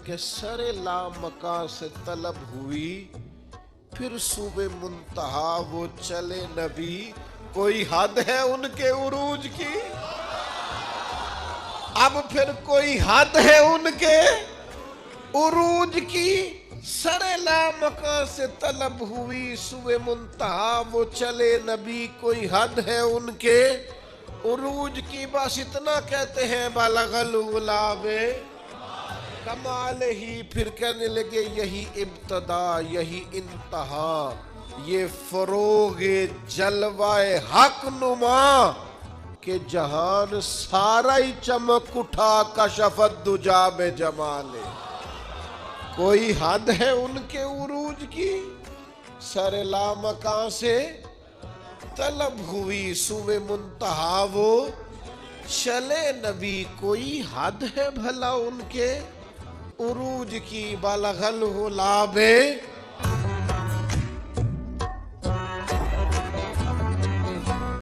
کہ سر لامکاں سے طلب ہوئی، پھر صوبے منتہا وہ چلے نبی، کوئی حد ہے ان کے عروج کی؟ اب پھر کوئی حد ہے ان کے عروج کی؟ سر لامکاں سے طلب ہوئی، صوبے منتہا وہ چلے نبی، کوئی حد ہے ان کے عروج کی؟ بس اتنا کہتے ہیں بالغ العلا بے کمال ہی، پھر کہنے لگے یہی ابتدا یہی انتہا، یہ فروغ جلوہ حق نما، کہ جہان سارا ہی چمک اٹھا کشفت دجا بے جمالے۔ کوئی حد ہے ان کے عروج کی؟ سر لامکاں سے طلب ہوئی، سوئے منتہا وہ چلے نبی، کوئی حد ہے بھلا ان کے عروج کی؟ بالغ العلا بے